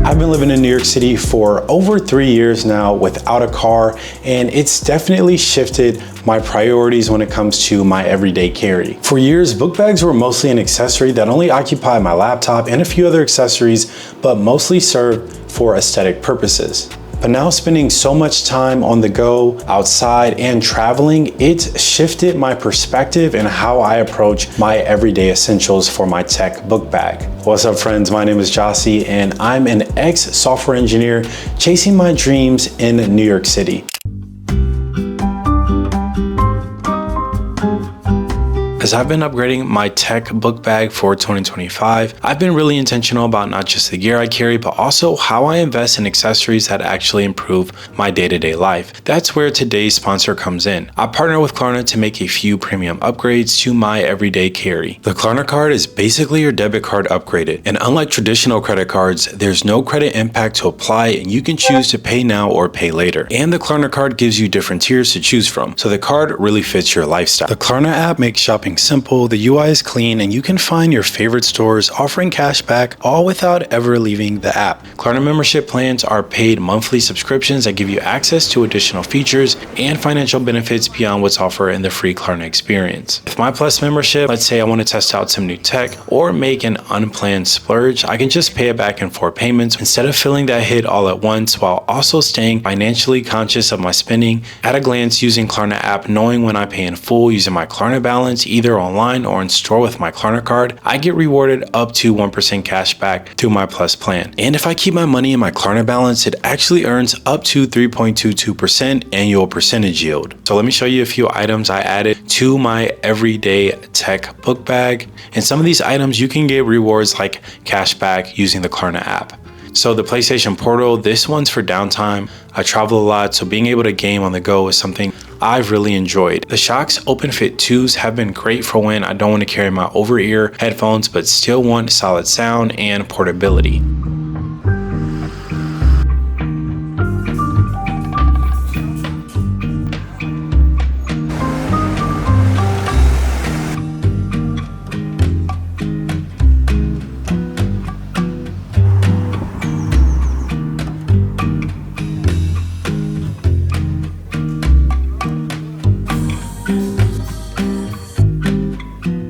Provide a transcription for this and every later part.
I've been living in New York City for over 3 years now without a car, and it's definitely shifted my priorities when it comes to my everyday carry. For years, book bags were mostly an accessory that only occupied my laptop and a few other accessories, but mostly served for aesthetic purposes. But now spending so much time on the go, outside, and traveling, it's shifted my perspective and how I approach my everyday essentials for my tech book bag. What's up, friends? My name is Gyasi, and I'm an ex-software engineer chasing my dreams in New York City. As I've been upgrading my tech book bag for 2025, I've been really intentional about not just the gear I carry, but also how I invest in accessories that actually improve my day-to-day life. That's where today's sponsor comes in. I partner with Klarna to make a few premium upgrades to my everyday carry. The Klarna card is basically your debit card upgraded, and unlike traditional credit cards, there's no credit impact to apply, and you can choose to pay now or pay later. And the Klarna card gives you different tiers to choose from, so the card really fits your lifestyle. The Klarna app makes shopping simple, the UI is clean, and you can find your favorite stores offering cash back, all without ever leaving the app. Klarna membership plans are paid monthly subscriptions that give you access to additional features and financial benefits beyond what's offered in the free Klarna experience. With my Plus membership, let's say I want to test out some new tech or make an unplanned splurge, I can just pay it back in 4 payments instead of feeling that hit all at once, while also staying financially conscious of my spending at a glance using Klarna app, knowing when I pay in full using my Klarna balance, either online or in store with my Klarna card, I get rewarded up to 1% cash back through my Plus plan. And if I keep my money in my Klarna balance, it actually earns up to 3.22% annual percentage yield. So let me show you a few items I added to my everyday tech book bag. And some of these items you can get rewards like cash back using the Klarna app. So the PlayStation Portal, this one's for downtime. I travel a lot, so being able to game on the go is something I've really enjoyed. The Shox Open Fit 2s have been great for when I don't want to carry my over-ear headphones, but still want solid sound and portability.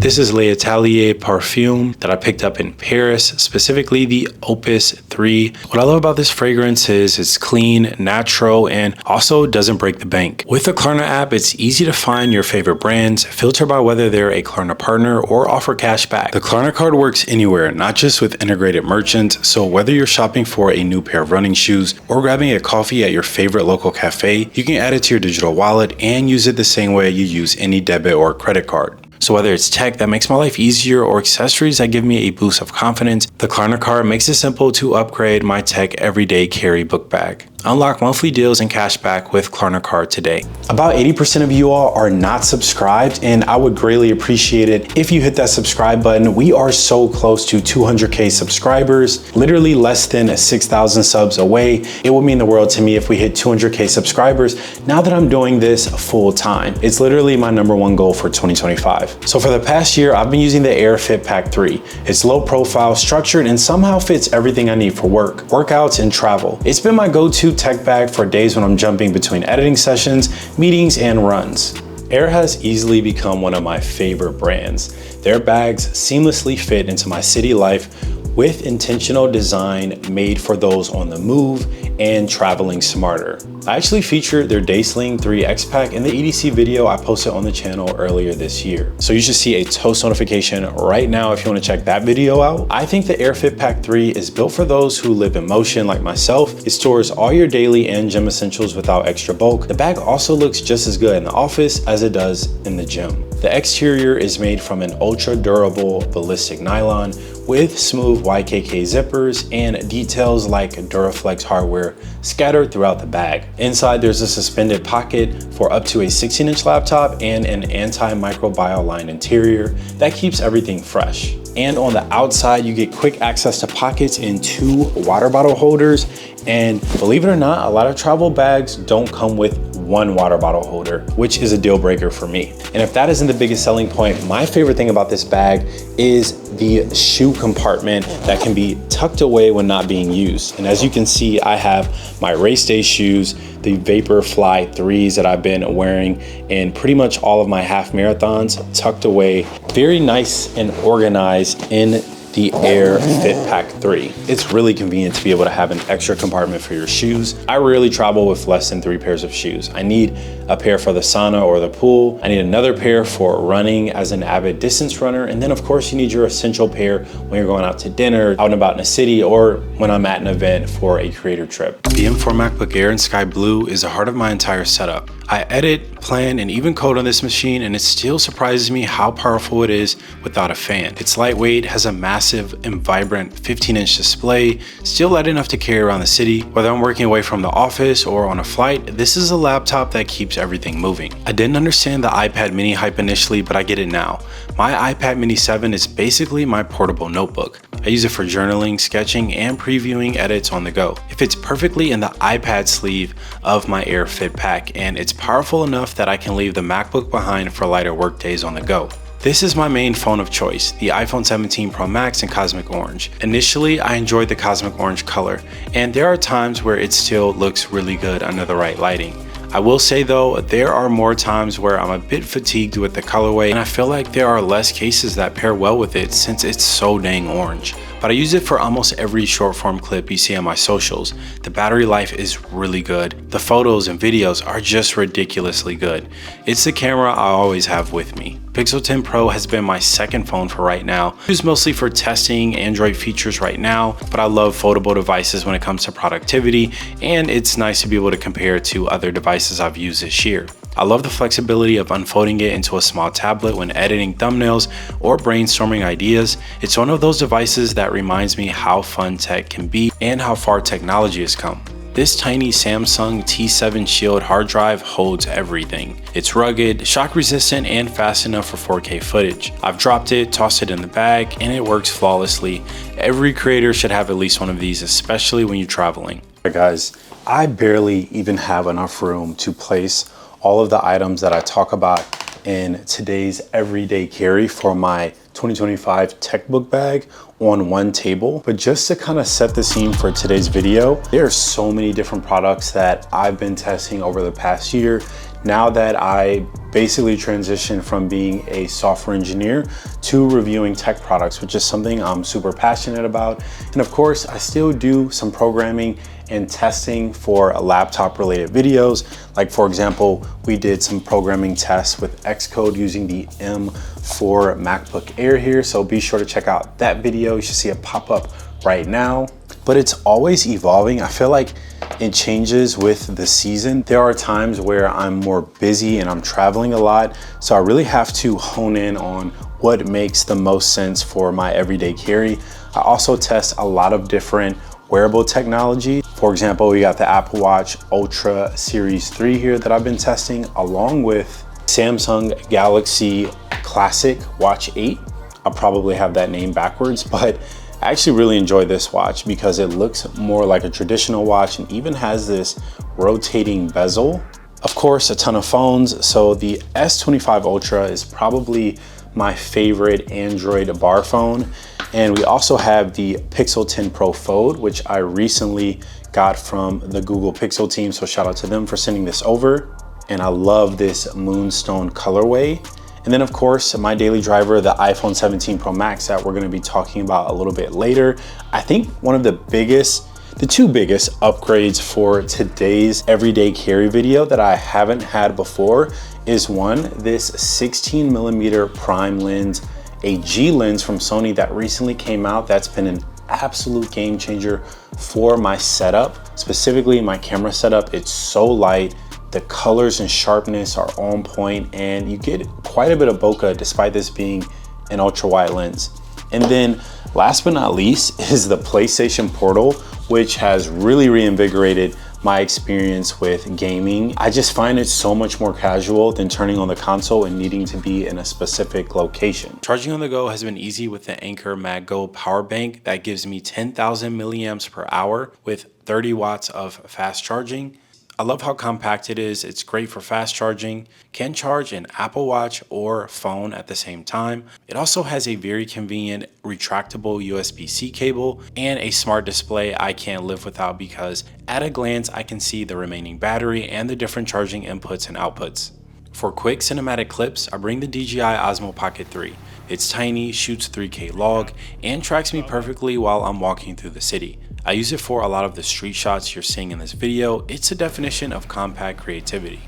This is L'Atelier perfume that I picked up in Paris, specifically the Opus 3. What I love about this fragrance is it's clean, natural, and also doesn't break the bank. With the Klarna app, it's easy to find your favorite brands, filter by whether they're a Klarna partner or offer cash back. The Klarna card works anywhere, not just with integrated merchants, so whether you're shopping for a new pair of running shoes or grabbing a coffee at your favorite local cafe, you can add it to your digital wallet and use it the same way you use any debit or credit card. So whether it's tech that makes my life easier or accessories that give me a boost of confidence, the Klarna card makes it simple to upgrade my tech everyday carry book bag. Unlock monthly deals and cash back with Klarna card today. About 80% of you all are not subscribed, and I would greatly appreciate it if you hit that subscribe button. We are so close to 200K subscribers, literally less than 6,000 subs away. It would mean the world to me if we hit 200K subscribers now that I'm doing this full time. It's literally my #1 goal for 2025. So for the past year, I've been using the Air Fit Pack 3. It's low profile, structured, and somehow fits everything I need for work, workouts, and travel. It's been my go-to tech bag for days when I'm jumping between editing sessions, meetings, and runs. Air has easily become one of my favorite brands. Their bags seamlessly fit into my city life with intentional design made for those on the move and traveling smarter. I actually featured their Daysling 3 X-Pack in the EDC video I posted on the channel earlier this year. So you should see a toast notification right now if you want to check that video out. I think the AirFit Pack 3 is built for those who live in motion like myself. It stores all your daily and gym essentials without extra bulk. The bag also looks just as good in the office as it does in the gym. The exterior is made from an ultra durable ballistic nylon with smooth YKK zippers and details like Duraflex hardware scattered throughout the bag. Inside, there's a suspended pocket for up to a 16-inch laptop and an anti-microbial lined interior that keeps everything fresh. And on the outside, you get quick access to pockets and 2 water bottle holders. And believe it or not, a lot of travel bags don't come with 1 water bottle holder, which is a deal breaker for me. And if that isn't the biggest selling point, my favorite thing about this bag is the shoe compartment that can be tucked away when not being used. And as you can see, I have my race day shoes, the Vaporfly 3s that I've been wearing in pretty much all of my half marathons tucked away, very nice and organized in the AirFit Pack 3. It's really convenient to be able to have an extra compartment for your shoes. I rarely travel with less than 3 pairs of shoes. I need a pair for the sauna or the pool. I need another pair for running as an avid distance runner. And then of course you need your essential pair when you're going out to dinner, out and about in a city, or when I'm at an event for a creator trip. The M4 MacBook Air in Sky Blue is the heart of my entire setup. I edit, plan, and even code on this machine, and it still surprises me how powerful it is without a fan. It's lightweight, has a massive and vibrant 15-inch display, still light enough to carry around the city. Whether I'm working away from the office or on a flight, this is a laptop that keeps everything moving. I didn't understand the iPad mini hype initially, but I get it now. My iPad mini 7 is basically my portable notebook. I use it for journaling, sketching, and previewing edits on the go. It fits perfectly in the iPad sleeve of my AirFit Pack, and it's powerful enough that I can leave the MacBook behind for lighter work days on the go. This is my main phone of choice, the iPhone 17 Pro Max in Cosmic Orange. Initially, I enjoyed the Cosmic Orange color, and there are times where it still looks really good under the right lighting. I will say though, there are more times where I'm a bit fatigued with the colorway, and I feel like there are less cases that pair well with it since it's so dang orange. But I use it for almost every short form clip you see on my socials. The battery life is really good. The photos and videos are just ridiculously good. It's the camera I always have with me. Pixel 10 Pro has been my second phone for right now. I use mostly for testing Android features right now, but I love foldable devices when it comes to productivity, and it's nice to be able to compare it to other devices I've used this year. I love the flexibility of unfolding it into a small tablet when editing thumbnails or brainstorming ideas. It's one of those devices that reminds me how fun tech can be and how far technology has come. This tiny Samsung T7 Shield hard drive holds everything. It's rugged, shock resistant, and fast enough for 4K footage. I've dropped it, tossed it in the bag, and it works flawlessly. Every creator should have at least one of these, especially when you're traveling. Alright guys, I barely even have enough room to place all of the items that I talk about in today's everyday carry for my 2025 tech book bag on one table. But just to kind of set the scene for today's video, there are so many different products that I've been testing over the past year. Now that I basically transitioned from being a software engineer to reviewing tech products, which is something I'm super passionate about. And of course, I still do some programming and testing for laptop related videos. Like for example, we did some programming tests with Xcode using the M4 MacBook Air here. So be sure to check out that video. You should see it pop up right now. But it's always evolving. I feel like it changes with the season. There are times where I'm more busy and I'm traveling a lot. So I really have to hone in on what makes the most sense for my everyday carry. I also test a lot of different wearable technology. For example, we got the Apple Watch Ultra Series 3 here that I've been testing, along with Samsung Galaxy Classic Watch 8. I'll probably have that name backwards, but I actually really enjoy this watch because it looks more like a traditional watch and even has this rotating bezel. Of course, a ton of phones. So the S25 Ultra is probably my favorite Android bar phone. And we also have the Pixel 10 Pro Fold, which I recently got from the Google Pixel team. So shout out to them for sending this over. And I love this Moonstone colorway. And then of course, my daily driver, the iPhone 17 Pro Max that we're gonna be talking about a little bit later. I think one of the biggest The two biggest upgrades for today's everyday carry video that I haven't had before is one, this 16mm prime lens, a G lens from Sony that recently came out that's been an absolute game changer for my setup, specifically my camera setup. It's so light, the colors and sharpness are on point, and you get quite a bit of bokeh despite this being an ultra wide lens. And then last but not least is the PlayStation Portal, which has really reinvigorated my experience with gaming. I just find it so much more casual than turning on the console and needing to be in a specific location. Charging on the go has been easy with the Anker MagGo power bank that gives me 10,000 milliamps per hour with 30 watts of fast charging. I love how compact it is. It's great for fast charging, can charge an Apple Watch or phone at the same time. It also has a very convenient retractable USB-C cable and a smart display I can't live without because at a glance I can see the remaining battery and the different charging inputs and outputs. For quick cinematic clips, I bring the DJI Osmo Pocket 3. It's tiny, shoots 3K log, and tracks me perfectly while I'm walking through the city. I use it for a lot of the street shots you're seeing in this video. It's a definition of compact creativity.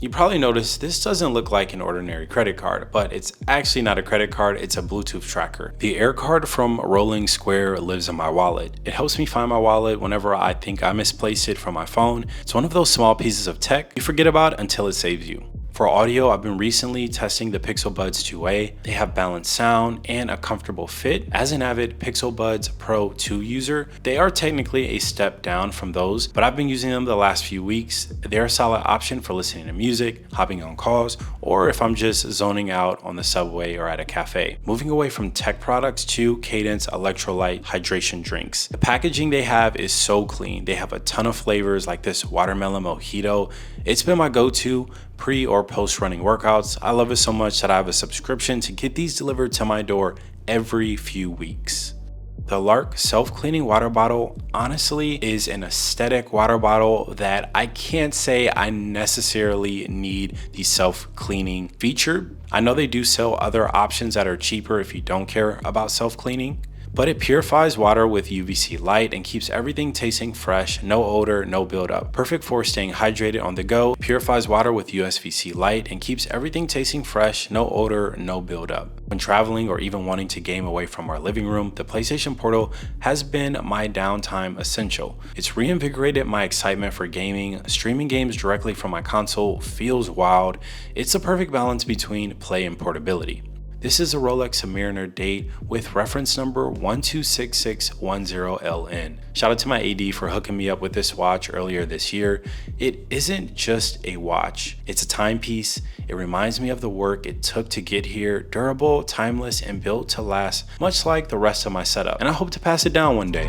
You probably noticed this doesn't look like an ordinary credit card, but it's actually not a credit card, it's a Bluetooth tracker. The Air card from Rolling Square lives in my wallet. It helps me find my wallet whenever I think I misplaced it from my phone. It's one of those small pieces of tech you forget about until it saves you. For audio, I've been recently testing the Pixel Buds 2a. They have balanced sound and a comfortable fit. As an avid Pixel Buds Pro 2 user, they are technically a step down from those, but I've been using them the last few weeks. They're a solid option for listening to music, hopping on calls, or if I'm just zoning out on the subway or at a cafe. Moving away from tech products to Cadence electrolyte hydration drinks. The packaging they have is so clean. They have a ton of flavors like this watermelon mojito. It's been my go-to pre or post running workouts. I love it so much that I have a subscription to get these delivered to my door every few weeks. The Lark self-cleaning water bottle honestly is an aesthetic water bottle that I can't say I necessarily need the self-cleaning feature. I know they do sell other options that are cheaper if you don't care about self-cleaning, but it purifies water with UVC light and keeps everything tasting fresh, no odor, no buildup. Perfect for staying hydrated on the go, purifies water with UVC light and keeps everything tasting fresh, no odor, no buildup. When traveling or even wanting to game away from our living room, the PlayStation Portal has been my downtime essential. It's reinvigorated my excitement for gaming. Streaming games directly from my console feels wild. It's a perfect balance between play and portability. This is a Rolex Submariner date with reference number 126610LN. Shout out to my AD for hooking me up with this watch earlier this year. It isn't just a watch, it's a timepiece. It reminds me of the work it took to get here, durable, timeless, and built to last, much like the rest of my setup. And I hope to pass it down one day.